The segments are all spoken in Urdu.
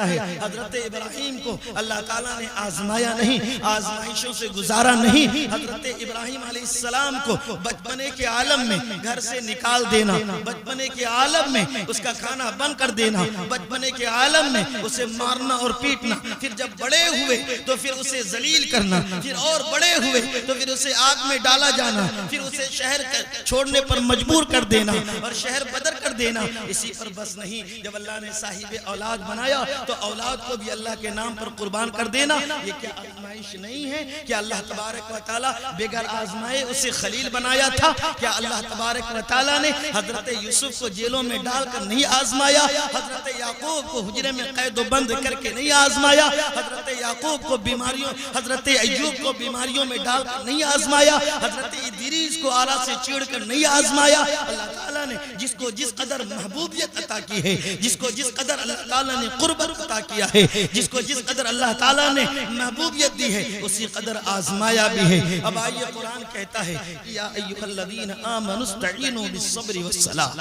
کیا ہے، حضرت ابراہیم کو اللہ تعالیٰ نے آزمایا نہیں، آزمائشوں سے گزارا نہیں۔ حضرت ابراہیم علیہ السلام کو بچپنے کے عالم میں گھر سے نکال دینا، بچپنے کے عالم میں اس کا کھانا بند کر دینا، بچپنے کے عالم میں اسے مارنا اور پیٹنا، پھر جب بڑے ہوئے تو پھر اسے ذلیل کرنا، پھر اور بڑے ہوئے تو پھر اسے آگ میں ڈالا جانا، پھر اسے شہر چھوڑنے پر مجبور کر دینا اور شہر بدر کر دینا۔ اسی پر بس نہیں، جب اللہ نے صاحب اولاد بنایا تو اولاد کو بھی اللہ کے نام پر قربان کر دینا۔ یہ کیا آزمائش نہیں ہے؟ کیا اللہ تبارک و تعالیٰ بغیر آزمائے اسے خلیل بنایا تھا؟ کیا اللہ تبارک و تعالیٰ نے حضرت یوسف کو جیلوں میں ڈال کر نہیں آزمایا؟ حضرت یعقوب کو حجرے میں قید و بند کر کے نہیں آزمایا؟ حضرت یعقوب کو بیماریوں، حضرت ایوب کو بیماریوں میں ڈال کر نہیں آزمایا؟ حضرت ادریس کو آلہ سے چیڑ کر نہیں آزمایا؟ اللہ تعالیٰ نے جس کو جس قدر محبوبیت عطا کی ہے، جس کو جس قدر اللہ تعالیٰ نے قربت عطا کیا ہے، جس کو جس قدر اللہ تعالیٰ نے محبوبیت دی ہے، اسی قدر آزمایا بھی ہے۔ اب آئیے قرآن کہتا ہے یا ایھا الذین آمنوا استعینوا بالصبر والصلاۃ،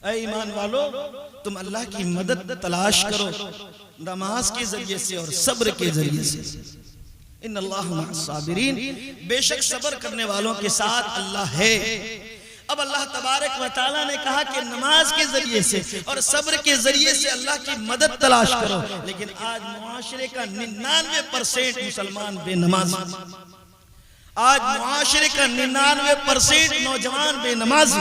اے ایمان والو تم اللہ کی مدد تلاش کرو نماز کے ذریعے سے اور صبر کے ذریعے سے۔ ان اللہ مع الصابرین، بے شک صبر کرنے والوں کے ساتھ اللہ ہے۔ اب اللہ تبارک و تعالیٰ نے کہا کہ نماز کے ذریعے سے اور صبر کے ذریعے سے اللہ کی مدد تلاش کرو، لیکن آج معاشرے کا 99% مسلمان بے نماز، آج معاشرے کا 99% نوجوان بے نمازی،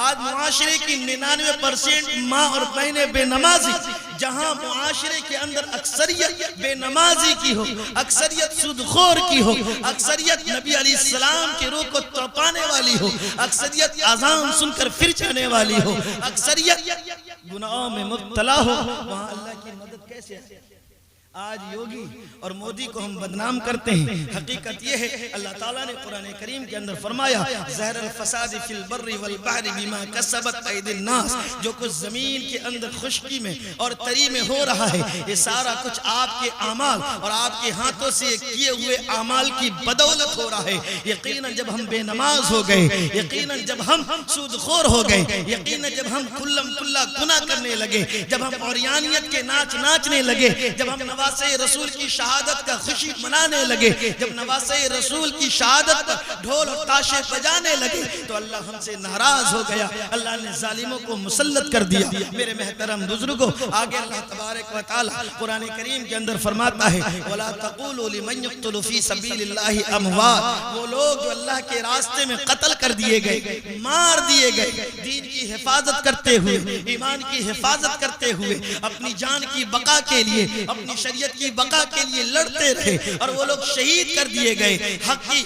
آج معاشرے کی 99% ماں اور بہنیں بے نمازی۔ جہاں معاشرے کے اندر اکثریت بے نمازی کی ہو، اکثریت سودخور کی ہو، اکثریت نبی علیہ السلام کے روح کو تڑپانے والی ہو، اکثریت اذان سن کر پھر جانے والی ہو، اکثریت گناہوں میں مبتلا ہو، وہاں اللہ کی مدد کیسے ہے؟ آج یوگی اور مودی کو ہم بدنام کرتے ہیں، حقیقت یہ ہے اللہ تعالیٰ نے قرآن کریم کے اندر فرمایا ظہر الفساد فی البر والبحر بما کسبت ایدی الناس، جو کچھ زمین کے اندر خشکی میں اور تری میں ہو رہا ہے یہ سارا کچھ آپ کے اعمال اور آپ کے ہاتھوں سے کیے ہوئے اعمال کی بدولت ہو رہا ہے۔ یقیناً جب ہم بے نماز ہو گئے، یقیناً جب ہم سود خور ہو گئے، یقیناً جب ہم کلم کلا گناہ کرنے لگے، جب ہم عریانیت کے ناچ ناچنے لگے، جب ہم نواسے رسول کی شہادت کا خوشی منانے لگے، جب نواسے رسول کی شہادت پر ڈھول اور تاشے بجانے لگے تو اللہ ہم سے ناراض ہو گیا، اللہ نے ظالموں کو مسلط کر دیا۔ میرے محترم بزرگوں، آگے اللہ تبارک و تعالیٰ قرآن کریم کے اندر فرماتا ہے وَلَا تَقُولُوا لِمَنْ يُقْتَلُ فِي سَبِيلِ اللَّهِ أَمْوَاتٌ، وہ لوگ جو اللہ کے راستے میں قتل کر دیے گئے، مار دیے گئے، دین کی حفاظت کرتے ہوئے، ایمان کی حفاظت کرتے ہوئے، اپنی جان کی بقا کے لیے، اپنی شریعت کی بقا کے لیے لڑتے رہے اور وہ لوگ شہید کر دیے گئے، حق کی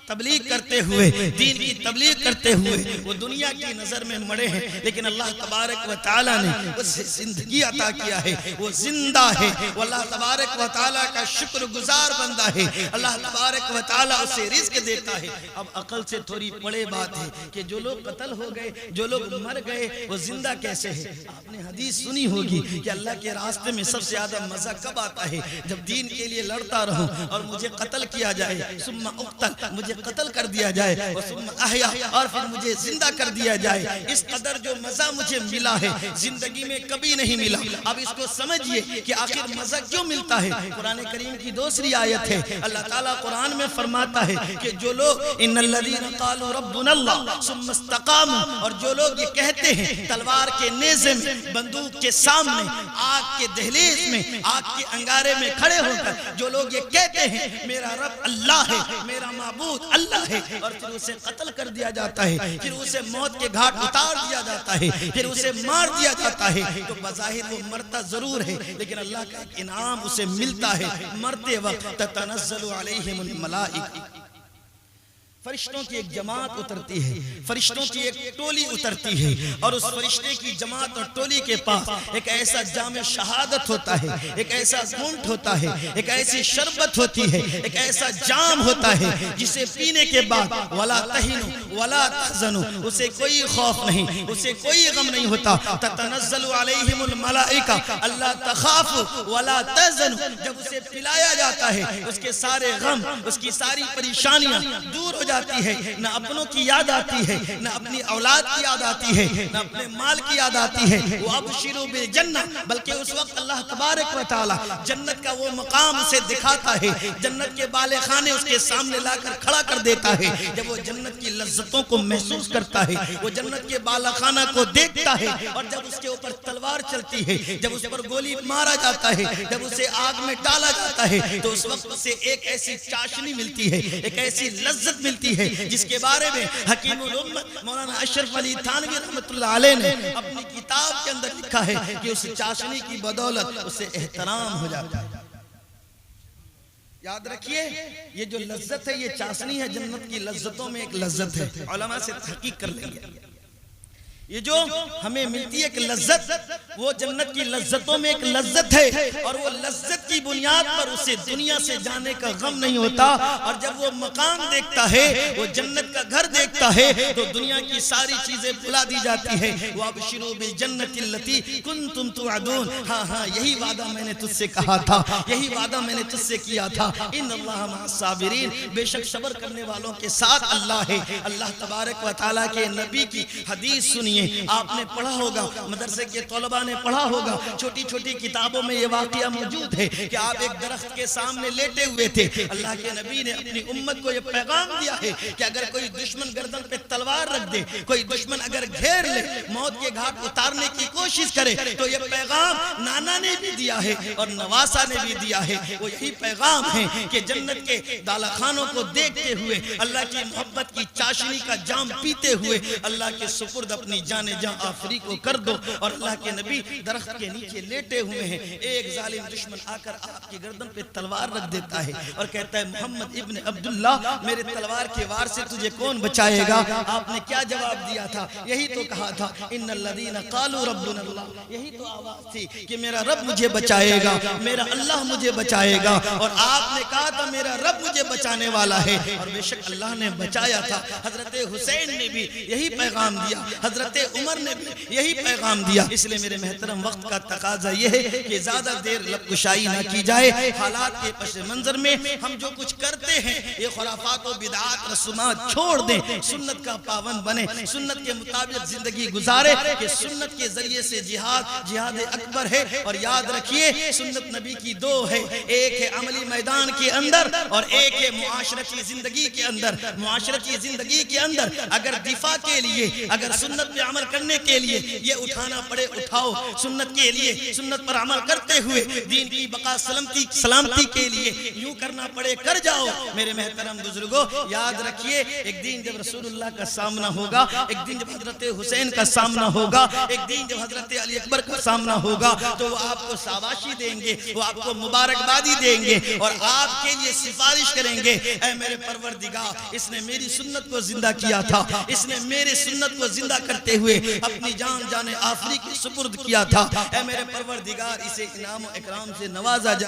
تبلیغ کرتے ہوئے، دین کی تبلیغ کرتے ہوئے، وہ دنیا کی نظر میں مڑے ہیں، لیکن اللہ تبارک و تعالیٰ نے اسے زندگی عطا کیا ہے، وہ زندہ ہے، وہ اللہ تبارک و تعالیٰ کا شکر گزار بندہ ہے، اللہ تبارک و تعالیٰ اسے رزق دیتا ہے۔ اب عقل سے تھوڑی بڑے بات ہے کہ جو لوگ قتل ہو گئے، جو لوگ مر گئے، وہ زندہ کیسے ہے؟ آپ نے حدیث سنی ہوگی کہ اللہ کے راستے میں سب سے زیادہ مزہ کب آتا ہے؟ جب دین کے لیے لڑتا رہوں اور مجھے قتل کیا جائے، ثم اقتل، مجھے قتل کر دیا جائے، ثم احیا، اور پھر مجھے زندہ کر دیا جائے۔ اس قدر جو مزہ مجھے ملا ہے زندگی میں کبھی نہیں ملا۔ اب اس کو سمجھئے کہ آخر مزہ کیوں ملتا ہے؟ قرآن کریم کی دوسری آیت ہے، اللہ تعالیٰ قرآن میں فرماتا ہے کہ جو لوگ ان الذین قالوا ربنا اللہ ثم استقاموا، اور جو لوگ یہ کہتے ہیں تلوار کے نیزے میں، بندوق کے سامنے، آگ کے دہلیز میں، آگ کے انگارے میں کھڑے ہو کر جو لوگ یہ کہتے ہیں میرا رب اللہ ہے، میرا معبود اللہ ہے، اور پھر اسے قتل کر دیا جاتا ہے، پھر اسے موت کے گھاٹ اتار دیا جاتا ہے، پھر اسے مار دیا جاتا ہے، تو بظاہر وہ مرتا ضرور ہے لیکن اللہ کا ایک انعام اسے ملتا ہے، مرتے وقت تتنزل علیہم الملائکہ، فرشتوں کی ایک جماعت اترتی ہے، فرشتوں کی ایک ٹولی اترتی ہے، اور اس فرشتے کی جماعت اور ٹولی کے پاس ایک ایسا جام شہادت ہوتا ہے، ایک ایسا گھونٹ ہوتا ہے، ایک ایسی شربت ہوتی ہے، ایک ایسا جام ہوتا ہے جسے پینے کے بعد وَلَا تَهِنُوا وَلَا تَحْزَنُوا، اسے کوئی خوف نہیں، اسے کوئی غم نہیں ہوتا۔ تَتَنَزَّلُ عَلَيْهِمُ الْمَلَائِكَةُ أَلَّا تَخَافُوا وَلَا تَحْزَنُوا، جب اسے پلایا جاتا ہے اس کے سارے غم، اس کی ساری پریشانیاں دور ہو جاتی ہے، نہ اپنوں کی یاد آتی ہے، نہ اپنی اولاد کی یاد آتی ہے، نہ اپنے مال کی یاد آتی ہے. وَأَبْشِرُوا بِالْجَنَّةِ، بلکہ اس وقت اللہ تبارک و تعالی جنت کا وہ مقام اسے دکھاتا ہے، جنت کے بالے خانے اس کے سامنے لا کر کھڑا کر دیتا ہے. جب وہ جنت کی لذتوں کو محسوس کرتا ہے، وہ جنت کے بالا خانہ کو دیکھتا ہے، اور جب اس کے اوپر تلوار چلتی ہے، جب اس پر گولی مارا جاتا ہے، جب اسے آگ میں ڈالا جاتا ہے، تو اس وقت اسے ایک ایسی چاشنی ملتی ہے، ایک ایسی لذت ملتی ہے جس کے بارے میں حکیم الامت مولانا اشرف علی تھانوی رحمۃ اللہ علیہ نے اپنی کتاب کے اندر لکھا ہے کہ اس چاشنی کی بدولت اسے احترام ہو جاتا ہے. یاد رکھیے، یہ جو لذت ہے، یہ چاشنی ہے، جنت کی لذتوں میں ایک لذت ہے. علماء سے تحقیق کر لیں گے. یہ جو ہمیں ملتی ہے ایک لذت، وہ جنت کی لذتوں میں ایک لذت ہے، اور وہ لذت کی بنیاد پر اسے دنیا سے جانے کا غم نہیں ہوتا. اور جب وہ مقام دیکھتا ہے، وہ جنت کا گھر دیکھتا ہے، تو دنیا کی ساری چیزیں بھلا دی جاتی ہے. وَأَبْشِرُوا بِالْجَنَّةِ الَّتِي كُنْتُمْ تُوعَدُونَ، ہاں ہاں یہی وعدہ میں نے تجھ سے کہا تھا، یہی وعدہ میں نے تجھ سے کیا تھا. ان اللہ مع الصابرین، بے شک صبر کرنے والوں کے ساتھ اللہ ہے. اللہ تبارک و تعالیٰ کے نبی کی حدیث سنیے. آپ نے پڑھا ہوگا، مدرسے کے طلباء نے پڑھا ہوگا، چھوٹی چھوٹی کتابوں میں یہ واقعہ موجود ہے کہ آپ ایک درخت کے سامنے لیٹے ہوئے تھے. اللہ کے نبی نے اپنی امت کو یہ پیغام دیا ہے کہ اگر کوئی دشمن گردن پہ تلوار رکھ دے، کوئی دشمن اگر گھیر لے، موت کے گھاٹ اتارنے کی کوشش کرے، تو یہ پیغام نانا نے بھی دیا ہے اور نواسا نے بھی دیا ہے. وہ یہی پیغام ہے کہ جنت کے دالا خانوں کو دیکھتے ہوئے، اللہ کی محبت کی چاشنی کا جام پیتے ہوئے، اللہ کے سپرد اپنی جانے جہاں آفری کو کر دو. اور اللہ کے نبی درخت کے نیچے لیٹے ہوئے ہیں. ایک ظالم دشمن آ کر آپ کی گردن پہ تلوار رکھ دیتا ہے اور کہتا ہے محمد ابن عبداللہ، میرے تلوار کے وار سے تجھے کون بچائے گا؟ آپ نے کیا جواب دیا تھا؟ یہی تو کہا تھا، ان الذین قالوا ربنا اللہ. یہی تو آواز تھی کہ میرا رب مجھے بچائے گا، میرا اللہ مجھے بچائے گا. اور آپ نے کہا تھا میرا رب مجھے بچانے والا ہے، اور بے شک اللہ نے بچایا تھا. حضرت حسین نے بھی یہی پیغام دیا، حضرت عمر نے بھی یہی پیغام دیا. اس لئے میرے محترم وقت کا تقاضا یہ ہے کہ زیادہ دیر لب کشائی نہ کی جائے. حالات کے پس منظر میں ہم جو کچھ کرتے ہیں، یہ خرافات و بدعات رسومات چھوڑ دیں، سنت کا پابند بنے، سنت کے مطابق زندگی گزارے. کہ سنت کے ذریعے سے جہاد اکبر ہے. اور یاد رکھیے، سنت نبی کی دو ہے، ایک ہے عملی میدان کے اندر اور ایک ہے معاشرتی زندگی کے اندر. معاشرتی زندگی کے اندر اگر دفاع کے لیے، اگر سنت پہ عمل کرنے کے لیے یہ اٹھانا پڑے اٹھاؤ، سنت کے لیے، سنت پر عمل کرتے ہوئے دین کی بقا سلامتی کے لیے یوں کرنا پڑے کر جاؤ. میرے محترم بزرگوں، یاد رکھیے، ایک دن جب رسول اللہ کا سامنا ہوگا، ایک دن جب حضرت حسین کا سامنا ہوگا، ایک دن جب حضرت علی اکبر کا سامنا ہوگا، تو وہ آپ کو شاباشی دیں گے، وہ آپ کو مبارکبادی دیں گے اور آپ کے لیے سفارش کریں گے. اے میرے پروردگار، اس نے میری سنت کو زندہ کیا تھا، اس نے میرے سنت کو زندہ کرتے ہوئے اپنی جان آفری کے سپرد کیا تھا. اے میرے پروردگار، اسے انعام و اکرام سے نوازا جائے.